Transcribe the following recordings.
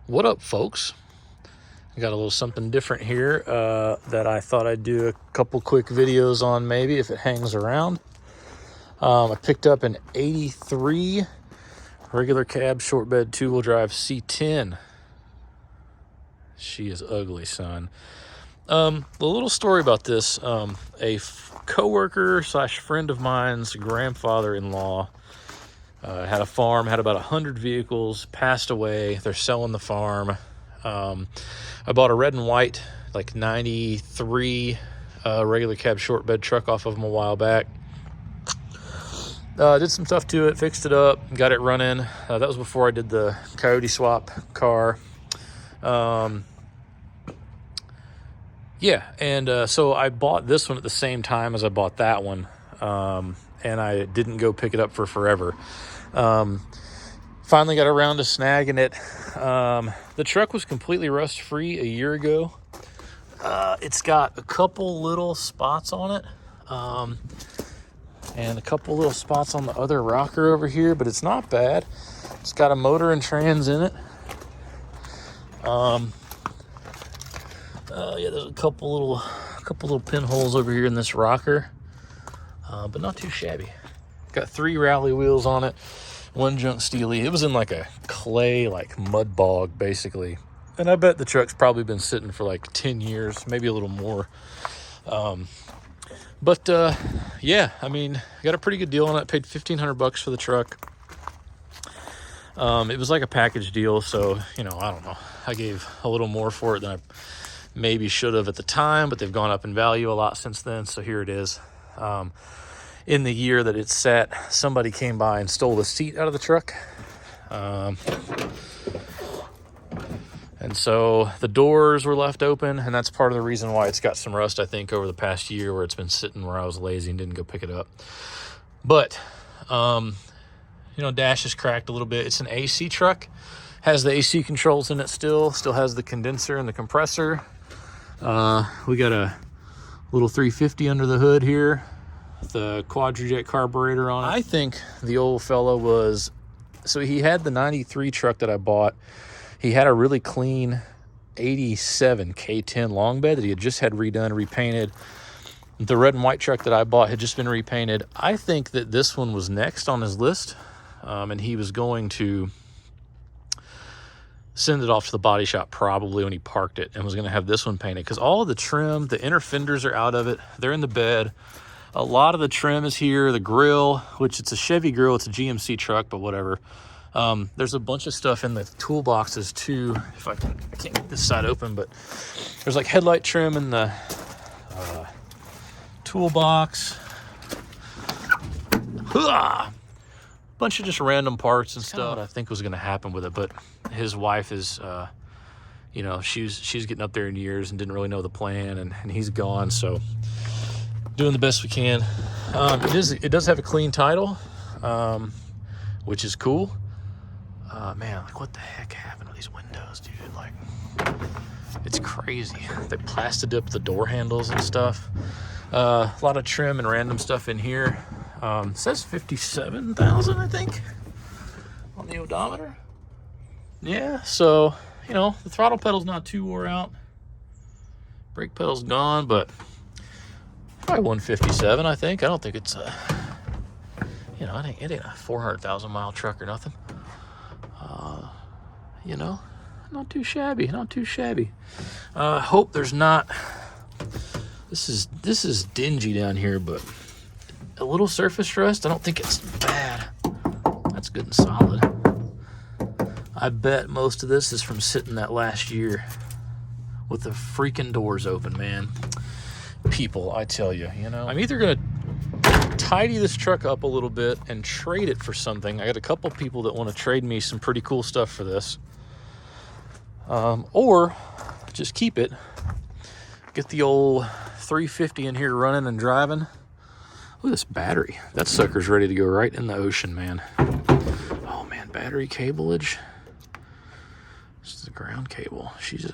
What up, folks? I got a little something different here that I thought I'd do a couple quick videos on, maybe if it hangs around. I picked up an 83 regular cab short bed 2-wheel drive C10. She is ugly, son. The little story about this, a coworker slash friend of mine's grandfather-in-law had a farm, had about 100 vehicles, passed away. They're selling the farm. I bought a red and white, like 93 regular cab short bed truck off of him a while back. Did some stuff to it, fixed it up, got it running. That was before I did the Coyote swap car. Yeah, and so I bought this one at the same time as I bought that one, and I didn't go pick it up for forever. Finally got around to snagging it. The truck was completely rust-free a year ago. It's got a couple little spots on it, and a couple little spots on the other rocker over here, but it's not bad. It's got a motor and trans in it. Yeah, there's a couple little pinholes over here in this rocker, but not too shabby. Got 3 rally wheels on it, 1 junk steely. It was in like a clay, like mud bog, basically. And I bet the truck's probably been sitting for like 10 years, maybe a little more. Yeah, I mean, got a pretty good deal on it. Paid $1,500 for the truck. It was like a package deal, so, I don't know. I gave a little more for it than I maybe should have at the time, but they've gone up in value a lot since then, so here it is. In the year that it sat, somebody came by and stole the seat out of the truck. And so the doors were left open, and that's part of the reason why it's got some rust, I think, over the past year, where it's been sitting where I was lazy and didn't go pick it up. But, dash is cracked a little bit. It's an AC truck. Has the AC controls in it still has the condenser and the compressor. We got a little 350 under the hood here, the quadrijet carburetor on it. I think the old fella so he had the 93 truck that I bought. He had a really clean 87 K10 long bed that he had just had redone, repainted. The red and white truck that I bought had just been repainted. I think that this one was next on his list, and he was going to send it off to the body shop probably when he parked it, and was going to have this one painted, because all of the trim, the inner fenders are out of it. They're in the bed. A lot of the trim is here. The grill, which it's a Chevy grill, it's a GMC truck, but whatever. There's a bunch of stuff in the toolboxes too. I can't get this side open, but there's like headlight trim in the toolbox. Bunch of just random parts and stuff. What I think was going to happen with it, but his wife is, she's getting up there in years and didn't really know the plan, and he's gone, so doing the best we can. It does have a clean title, which is cool. Man, like, what the heck happened to these windows, dude? Like, it's crazy. They plastic up the door handles and stuff. A lot of trim and random stuff in here. It says 57,000, I think, on the odometer. Yeah, so, the throttle pedal's not too wore out. Brake pedal's gone, but probably 157, I think. I don't think it's it ain't a 400,000 mile truck or nothing. Not too shabby, hope there's not, this is dingy down here, but a little surface rust. I don't think it's bad. That's good and solid. I bet most of this is from sitting that last year with the freaking doors open, man. People, I tell you, I'm either going to tidy this truck up a little bit and trade it for something. I got a couple people that want to trade me some pretty cool stuff for this. Or just keep it. Get the old 350 in here running and driving. Look at this battery. That sucker's ready to go right in the ocean, man. Oh, man, battery cableage. This is the ground cable. She's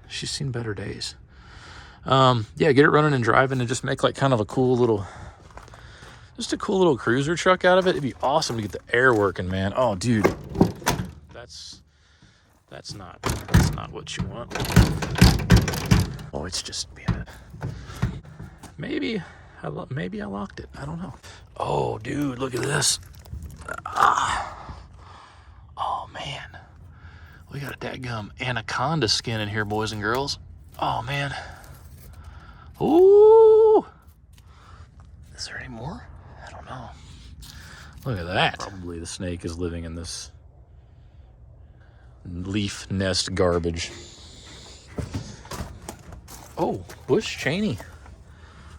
seen better days. Yeah, get it running and driving and just make like kind of a cool little cruiser truck out of it. It'd be awesome to get the air working, man. Oh, dude. That's not what you want. Oh, it's just being a... Maybe I locked it. I don't know. Oh, dude, look at this. Oh, man. We got a dadgum anaconda skin in here, boys and girls. Oh, man. Ooh. Is there any more? I don't know. Look at that. Probably the snake is living in this leaf nest garbage. Oh, bush cheney.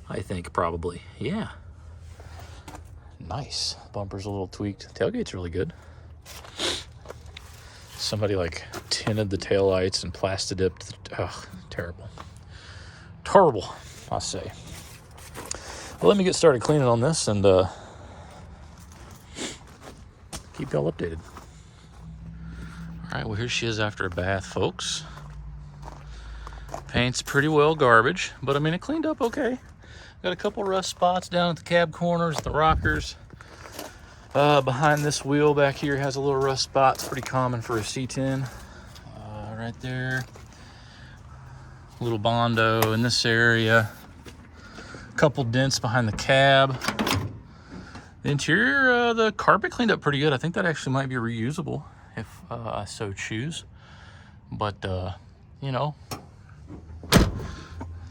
I think probably. Yeah. Nice. Bumper's a little tweaked. Tailgate's really good. Somebody like tinted the taillights and plasti-dipped. Ugh, terrible. Terrible, I say. Well, let me get started cleaning on this and keep y'all updated. All right, well, here she is after a bath, folks. Paint's pretty well garbage, but I mean, it cleaned up okay. Got a couple rust spots down at the cab corners, the rockers. Behind this wheel back here has a little rust spot. It's pretty common for a C10. Right there. A little Bondo in this area. A couple dents behind the cab. The interior, the carpet cleaned up pretty good. I think that actually might be reusable if I so choose. But, you know,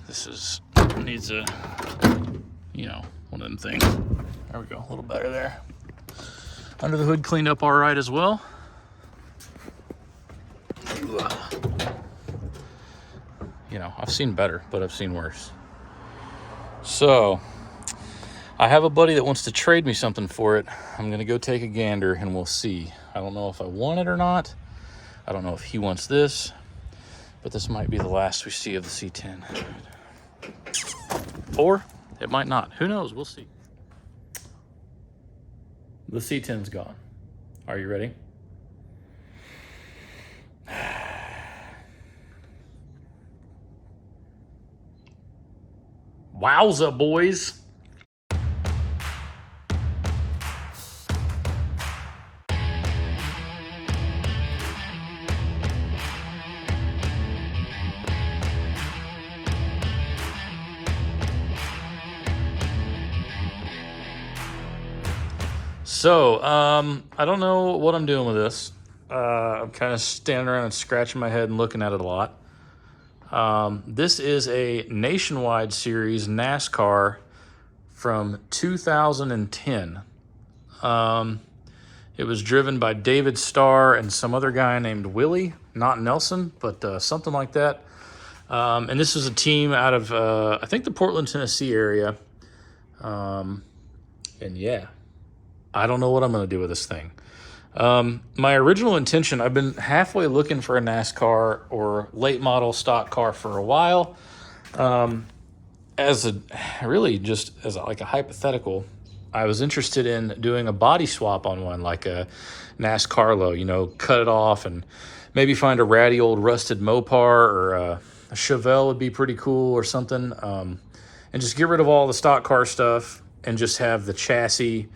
this needs a, you know, one of them things. There we go, a little better there. Under the hood cleaned up all right as well. You know, I've seen better, but I've seen worse. So, I have a buddy that wants to trade me something for it. I'm gonna go take a gander and we'll see. I don't know if I want it or not. I don't know if he wants this, but this might be the last we see of the C10. Or it might not. Who knows? We'll see. The C10's gone. Are you ready? Wowza, boys. So, I don't know what I'm doing with this. I'm kind of standing around and scratching my head and looking at it a lot. This is a nationwide series NASCAR from 2010. It was driven by David Starr and some other guy named Willie, not Nelson, but something like that. And this is a team out of, I think, the Portland, Tennessee area. And yeah, I don't know what I'm going to do with this thing. My original intention, I've been halfway looking for a NASCAR or late model stock car for a while. As a hypothetical, I was interested in doing a body swap on one, like a NASCAR, you know, cut it off and maybe find a ratty old rusted Mopar or a Chevelle would be pretty cool or something. And just get rid of all the stock car stuff and just have the chassis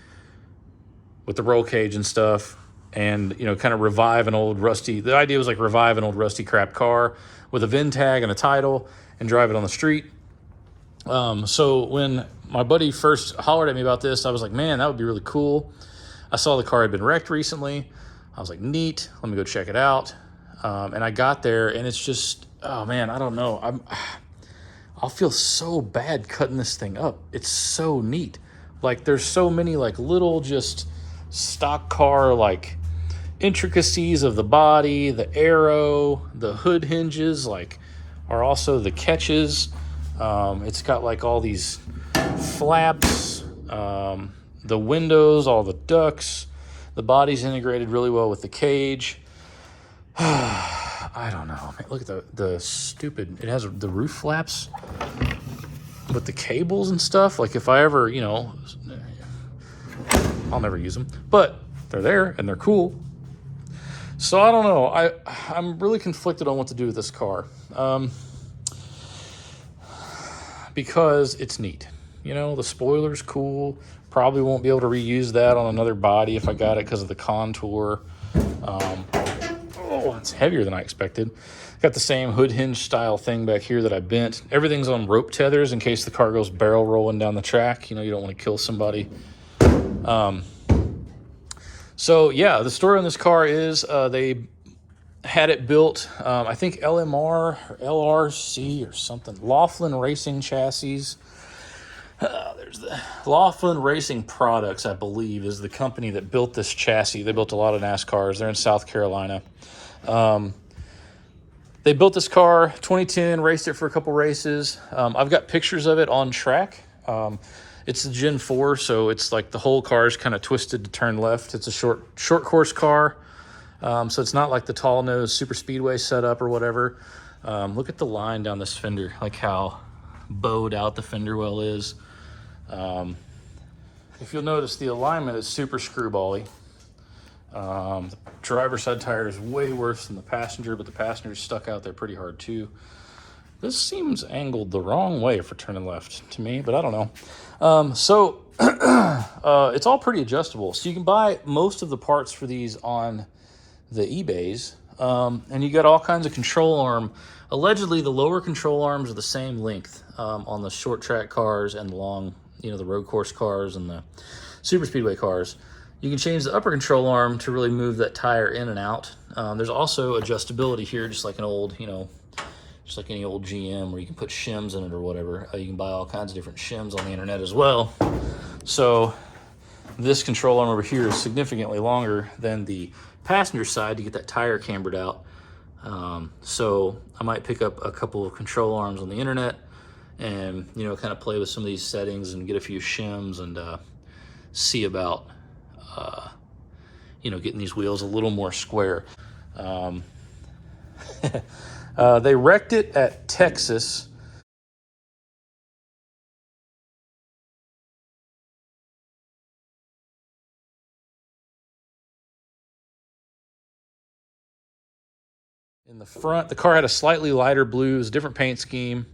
with the roll cage and stuff, and, you know, kind of revive an old rusty, the idea was like revive an old rusty crap car with a VIN tag and a title and drive it on the street. So when my buddy first hollered at me about this, I was like, man, that would be really cool. I saw the car had been wrecked recently. I was like, neat, let me go check it out. And I got there and it's just, oh man, I don't know. I'll feel so bad cutting this thing up. It's so neat. Like there's so many like little just stock car like intricacies of the body, the arrow, the hood hinges like are also the catches. It's got like all these flaps, the windows, all the ducts. The body's integrated really well with the cage. I don't know. Man, look at the stupid, it has the roof flaps with the cables and stuff. Like if I ever, you know, I'll never use them, but they're there and they're cool. So I don't know. I'm really conflicted on what to do with this car. Because it's neat. You know, the spoiler's cool. Probably won't be able to reuse that on another body if I got it because of the contour. Oh, It's heavier than I expected. Got the same hood hinge style thing back here that I bent. Everything's on rope tethers in case the car goes barrel rolling down the track. You know, you don't want to kill somebody. So yeah, the story on this car is they had it built, I think LMR or LRC or something, Laughlin Racing Chassis. There's the Laughlin Racing Products, I believe, is the company that built this chassis. They built a lot of NASCARs. They're in South Carolina. They built this car 2010, raced it for a couple races. I've got pictures of it on track. It's the Gen 4, so it's like the whole car is kind of twisted to turn left. It's a short course car, so it's not like the tall nose super speedway setup or whatever. Look at the line down this fender, like how bowed out the fender well is. If you'll notice, the alignment is super screwbally. The driver's side tire is way worse than the passenger, but the passenger's stuck out there pretty hard too. This seems angled the wrong way for turning left to me, but I don't know. It's all pretty adjustable. So you can buy most of the parts for these on the eBays, and you got all kinds of control arm. Allegedly, the lower control arms are the same length on the short track cars and the long, the road course cars and the super speedway cars. You can change the upper control arm to really move that tire in and out. There's also adjustability here, just like an old, just like any old GM where you can put shims in it or whatever. You can buy all kinds of different shims on the internet as well. So this control arm over here is significantly longer than the passenger side to get that tire cambered out. So I might pick up a couple of control arms on the internet and, kind of play with some of these settings and get a few shims and see about, getting these wheels a little more square. They wrecked it at Texas. In the front, the car had a slightly lighter blue, it was a different paint scheme,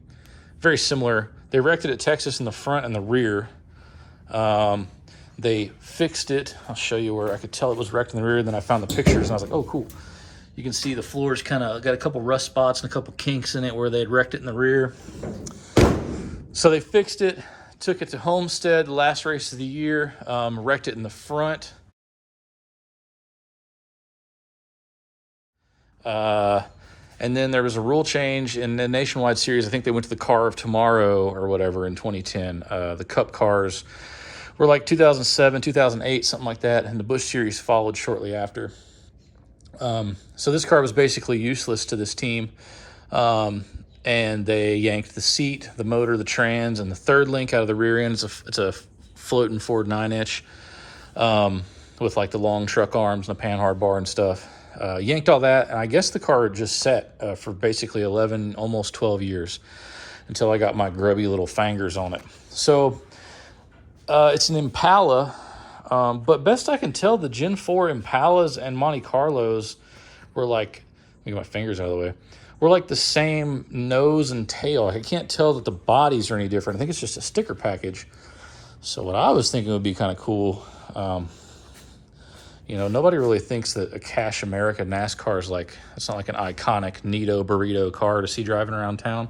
very similar. They wrecked it at Texas in the front and the rear. They fixed it. I'll show you where I could tell it was wrecked in the rear, and then I found the pictures, and I was like, oh, cool. You can see the floor's kind of got a couple rust spots and a couple kinks in it where they'd wrecked it in the rear. So they fixed it, took it to Homestead, the last race of the year, wrecked it in the front. And then there was a rule change in the Nationwide Series. I think they went to the Car of Tomorrow or whatever in 2010. The Cup cars were like 2007, 2008, something like that, and the Busch Series followed shortly after. So this car was basically useless to this team, and they yanked the seat, the motor, the trans, and the third link out of the rear end. It's a floating Ford 9-inch with like the long truck arms and the panhard bar and stuff. Yanked all that, and I guess the car just sat for basically 11, almost 12 years until I got my grubby little fingers on it. So it's an Impala, but best I can tell, the Gen 4 Impalas and Monte Carlos were like, let me get my fingers out of the way, were like the same nose and tail. I can't tell that the bodies are any different. I think it's just a sticker package. So what I was thinking would be kind of cool, nobody really thinks that a Cash America NASCAR is like, it's not like an iconic Nito burrito car to see driving around town.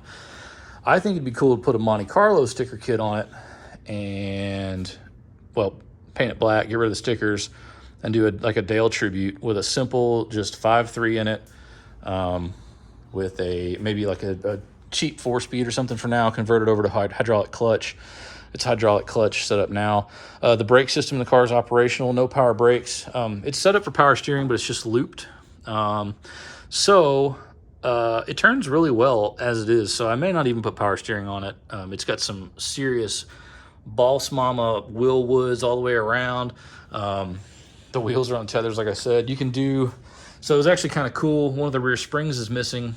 I think it'd be cool to put a Monte Carlo sticker kit on it and, paint it black, get rid of the stickers, and do like a Dale tribute with a simple, just 5.3 in it, with maybe like a cheap 4-speed or something for now, converted over to hydraulic clutch. It's hydraulic clutch set up now. The brake system in the car is operational, no power brakes. It's set up for power steering, but it's just looped. So it turns really well as it is. So I may not even put power steering on it. It's got some serious Boss Mama wheel woods all the way around. The wheels are on tethers, like I said. So it was actually kind of cool. One of the rear springs is missing.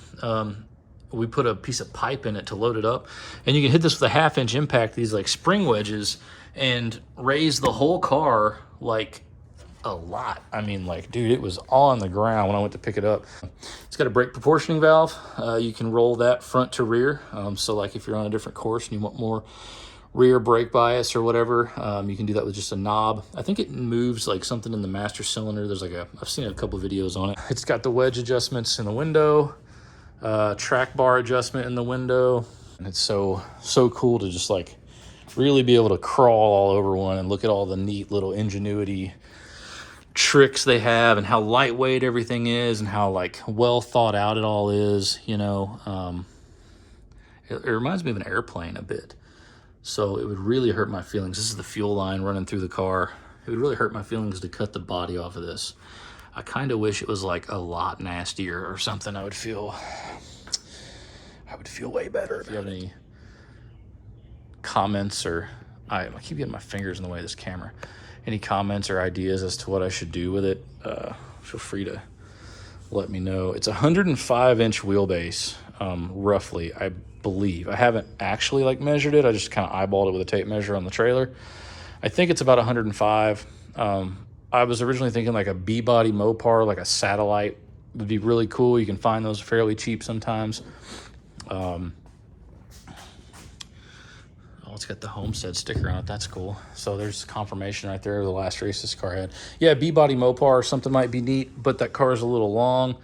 We put a piece of pipe in it to load it up, and you can hit this with a 1/2-inch impact, these like spring wedges, and raise the whole car like a lot. I mean, like, dude, it was on the ground when I went to pick it up. It's got a brake proportioning valve. You can roll that front to rear. So like if you're on a different course and you want more rear brake bias or whatever. You can do that with just a knob. I think it moves like something in the master cylinder. There's like I've seen a couple videos on it. It's got the wedge adjustments in the window, track bar adjustment in the window. And it's so cool to just like really be able to crawl all over one and look at all the neat little ingenuity tricks they have and how lightweight everything is and how like well thought out it all is, you know. It reminds me of an airplane a bit. So it would really hurt my feelings. This is the fuel line running through the car. It would really hurt my feelings to cut the body off of this. I kind of wish it was like a lot nastier or something. I would feel way better. If you have any comments or I keep getting my fingers in the way of this camera. Any comments or ideas as to what I should do with it, feel free to let me know. It's a 105-inch wheelbase, roughly, I believe. I haven't actually like measured it. I just kind of eyeballed it with a tape measure on the trailer. I think it's about 105. I was originally thinking like a B-body Mopar, like a satellite would be really cool. You can find those fairly cheap sometimes. Oh, it's got the Homestead sticker on it. That's cool. So there's confirmation right there of the last race this car had. Yeah, B-body Mopar or something might be neat, but that car is a little long,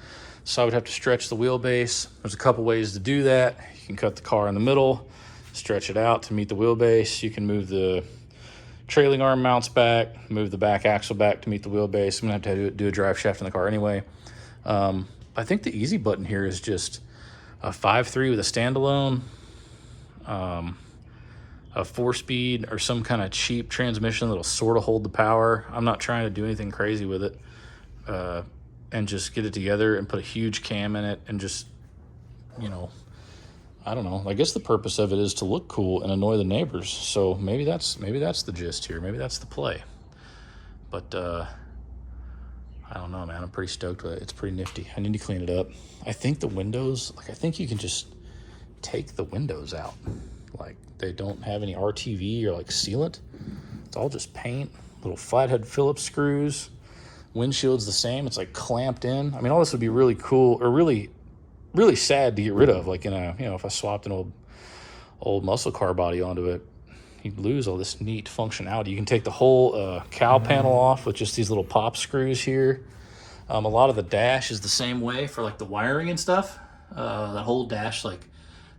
so I would have to stretch the wheelbase. There's a couple ways to do that. You can cut the car in the middle, stretch it out to meet the wheelbase. You can move the trailing arm mounts back, move the back axle back to meet the wheelbase. I'm going to have to do a drive shaft in the car anyway. I think the easy button here is just a 5.3 with a standalone, a 4-speed or some kind of cheap transmission that'll sort of hold the power. I'm not trying to do anything crazy with it, and just get it together and put a huge cam in it and just, you know, I don't know. I guess the purpose of it is to look cool and annoy the neighbors. So maybe that's the gist here. Maybe that's the play. But I don't know, man. I'm pretty stoked with it. It's pretty nifty. I need to clean it up. I think the windows, like I think you can just take the windows out. Like they don't have any RTV or like sealant. It's all just paint, little flathead Phillips screws. Windshield's the same. It's like clamped in. I mean, all this would be really cool or really sad to get rid of. Like in a, you know, if I swapped an old muscle car body onto it, you'd lose all this neat functionality. You can take the whole cowl panel off with just these little pop screws here. A lot of the dash is the same way for like the wiring and stuff. That whole dash, like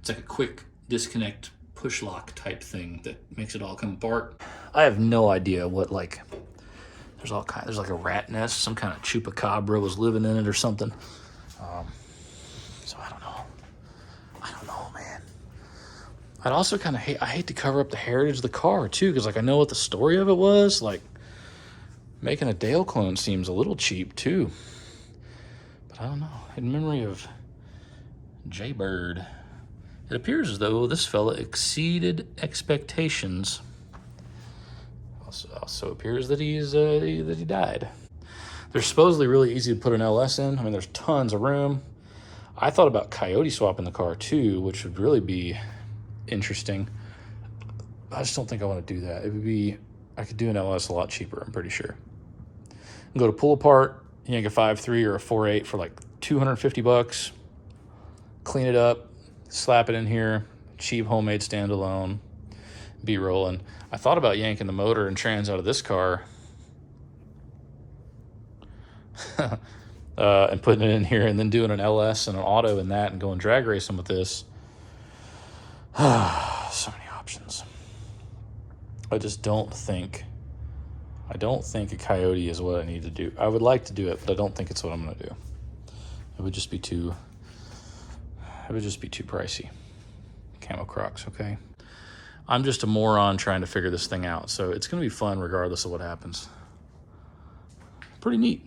it's like a quick disconnect push lock type thing that makes it all come apart. I have no idea what, like, there's like a rat nest, some kind of chupacabra was living in it or something. So I don't know, man. I'd also kind of hate to cover up the heritage of the car too, because like I know what the story of it was. Like making a Dale clone seems a little cheap too, but I don't know. In memory of Jaybird, it appears as though this fella exceeded expectations. Also appears that he died. They're supposedly really easy to put an LS in. I mean, there's tons of room. I thought about coyote swapping the car too, which would really be interesting. I just don't think I want to do that. It would be, I could do an LS a lot cheaper, I'm pretty sure. Go to pull apart, yank a 5.3 or a 4.8 for like $250. Clean it up, slap it in here, cheap homemade standalone, be rolling. I thought about yanking the motor and trans out of this car and putting it in here and then doing an LS and an auto in that and going drag racing with this. So many options. I don't think a coyote is what I need to do. I would like to do it, but I don't think it's what I'm going to do. It would just be too pricey. Camo Crocs, okay? I'm just a moron trying to figure this thing out, so it's going to be fun regardless of what happens. Pretty neat.